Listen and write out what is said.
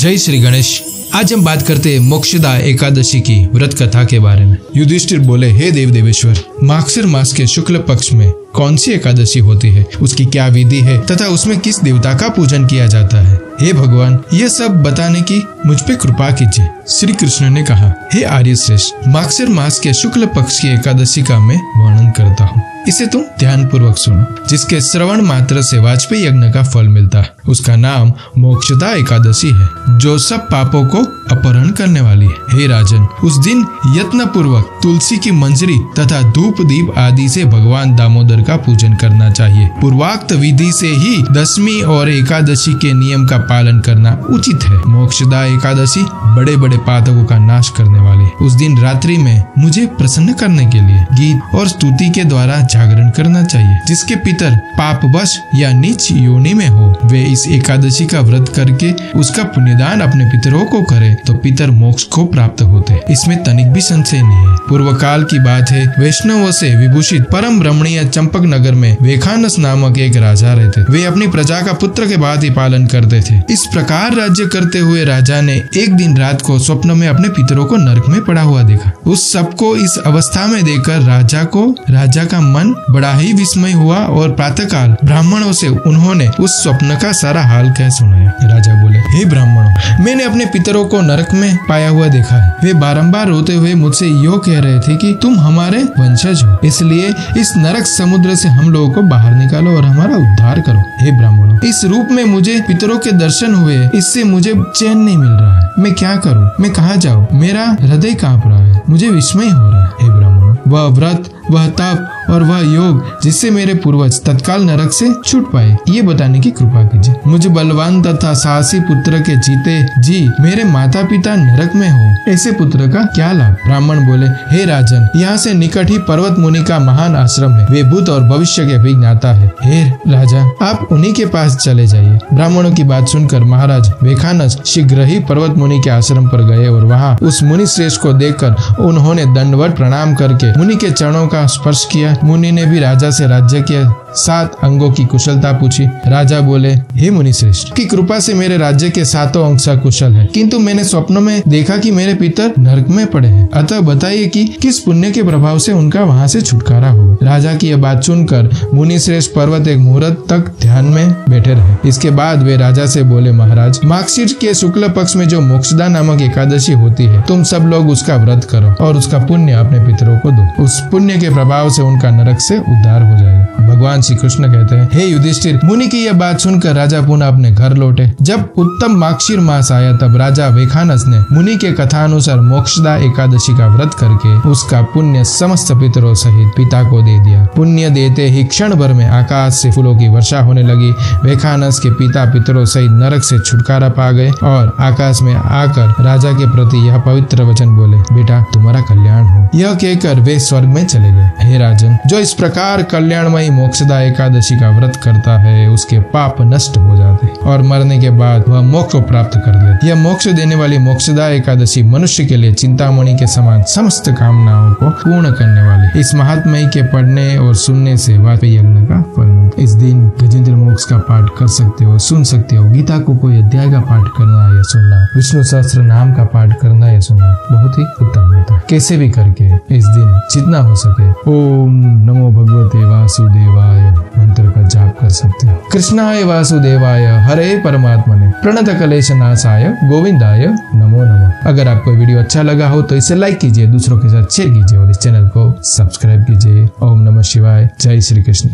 जय श्री गणेश। आज हम बात करते हैं मोक्षदा एकादशी की व्रत कथा के बारे में। युधिष्ठिर बोले, हे देव देवेश्वर, मार्गशीर मास के शुक्ल पक्ष में कौन सी एकादशी होती है, उसकी क्या विधि है तथा उसमें किस देवता का पूजन किया जाता है। हे भगवान, ये सब बताने की मुझ पे कृपा कीजिए। श्री कृष्ण ने कहा, हे आर्य श्रेष्ठ, मार्गशीर मास के शुक्ल पक्ष की एकादशी का मैं वर्णन करता हूँ। इसे तुम ध्यान पूर्वक सुनो। जिसके श्रवण मात्र से वाजपेयी यज्ञ का फल मिलता है, उसका नाम मोक्षदा एकादशी है, जो सब पापों को अपहरण करने वाली है। हे राजन, उस दिन यत्न पूर्वक तुलसी की मंजरी तथा धूप दीप आदि से भगवान दामोदर का पूजन करना चाहिए। पूर्वोक्त विधि से ही दशमी और एकादशी के नियम का पालन करना उचित है। मोक्षदा एकादशी बड़े बड़े पातकों का नाश करने वाली है। उस दिन रात्रि में मुझे प्रसन्न करने के लिए गीत और स्तुति के द्वारा जागरण करना चाहिए। जिसके पितर पापवश या नीच योनि में हो, वे इस एकादशी का व्रत करके उसका पुण्यदान अपने पितरों को करे तो पितर मोक्ष को प्राप्त होते। इसमें तनिक भी संशय नहीं है। पूर्व काल की बात है, वैष्णवों से विभूषित परम रमणीय चंपक नगर में वेखानस नामक एक राजा रहते। वे अपनी प्रजा का पुत्र के भांति पालन करते थे। इस प्रकार राज्य करते हुए राजा ने एक दिन रात को स्वप्न में अपने पितरों को नरक में पड़ा हुआ देखा। उस सबको इस अवस्था में देखकर राजा का मन बड़ा ही विस्मय हुआ और प्रातःकाल ब्राह्मणों से उन्होंने उस स्वप्न का सारा हाल कह सुनाया। राजा बोले, हे ब्राह्मणों, मैंने अपने पितरों को नरक में पाया हुआ देखा है। वे बारंबार रोते हुए मुझसे यो कह रहे थे कि तुम हमारे वंशज हो, इसलिए इस नरक समुद्र से हम लोगों को बाहर निकालो और हमारा उद्धार करो। हे ब्राह्मणों, इस रूप में मुझे पितरों के दर्शन हुए, इससे मुझे चैन नहीं मिल रहा है। मैं क्या करूं? मैं कहाँ जाऊं? मेरा हृदय कांप रहा है, मुझे विस्मय हो रहा है। हे ब्राह्मणों, वह व्रत, वह तप और वह योग जिससे मेरे पूर्वज तत्काल नरक से छूट पाए, ये बताने की कृपा कीजिए। मुझे बलवान तथा साहसी पुत्र के जीते जी मेरे माता पिता नरक में हो, ऐसे पुत्र का क्या लाभ? ब्राह्मण बोले, हे राजन, यहाँ से निकट ही पर्वत मुनि का महान आश्रम है। वे भूत और भविष्य के भी ज्ञाता है। हे राजा, आप उन्हीं के पास चले जाइए। ब्राह्मणों की बात सुनकर महाराज वेखानस शीघ्र ही पर्वत मुनि के आश्रम पर गए और वहाँ उस मुनि श्रेष्ठ को देखकर उन्होंने दंडवत प्रणाम करके मुनि के चरणों का स्पर्श किया। मुनि ने भी राजा से राज्य के 7 अंगों की कुशलता पूछी। राजा बोले, हे मुनि श्रेष्ठ, की कृपा से मेरे राज्य के 7 अंग कुशल है, किंतु मैंने स्वप्न में देखा कि मेरे पितर नरक में पड़े हैं। अतः बताइए कि किस पुण्य के प्रभाव से उनका वहाँ से छुटकारा होगा। राजा की यह बात सुनकर मुनि श्रेष्ठ पर्वत एक मुहूर्त तक ध्यान में बैठे रहे। इसके बाद वे राजा से बोले, महाराज, मार्गशीर के शुक्ल पक्ष में जो मोक्षदा नामक एकादशी होती है, तुम सब लोग उसका व्रत करो और उसका पुण्य अपने पितरों को दो। उस पुण्य के प्रभाव से उनका नरक से उद्धार हो जाएगा। भगवान श्री कृष्ण कहते हैं, हे युधिष्ठिर, मुनि की यह बात सुनकर राजा पुनः अपने घर लौटे। जब उत्तम मार्गशीर मास आया तब राजा वेखानस ने मुनि के कथानुसार मोक्षदा एकादशी का व्रत करके उसका पुण्य समस्त पितरों सहित पिता को दे दिया। पुण्य देते ही क्षण भर में आकाश से फूलों की वर्षा होने लगी। वेखानस के पिता पितरों सहित नरक से छुटकारा पा गए और आकाश में आकर राजा के प्रति यह पवित्र वचन बोले, बेटा, तुम्हारा कल्याण हो। यह कहकर वे स्वर्ग में चले गए। हे राजन, जो इस प्रकार कल्याणमयी मोक्षदा एकादशी का व्रत करता है, उसके पाप नष्ट हो जाते और मरने के बाद वह मोक्ष को प्राप्त कर लेता। यह मोक्ष देने वाली मोक्षदा एकादशी मनुष्य के लिए चिंतामणि के समान समस्त कामनाओं को पूर्ण करने वाली। इस महात्म्य के पढ़ने और सुनने से वाजपेयी यज्ञ का फल मिलता। इस दिन गजेंद्र मोक्ष का पाठ कर सकते हो, सुन सकते हो। गीता को कोई अध्याय का पाठ करना या सुनना, विष्णु सहस्त्र नाम का पाठ करना या सुनना बहुत ही उत्तम होता है। कैसे भी करके इस दिन जितना हो सके ओम नमो भगवते वासुदेवाय मंत्र का जाप कर सकते हो। कृष्णाय वासुदेवाय हरे परमात्मने प्रणत क्लेश नाशाय गोविंदाय नमो नमः। अगर आपको वीडियो अच्छा लगा हो तो इसे लाइक कीजिए, दूसरों के साथ शेयर कीजिए और इस चैनल को सब्सक्राइब कीजिए। ओम नमः शिवाय। जय श्री कृष्ण।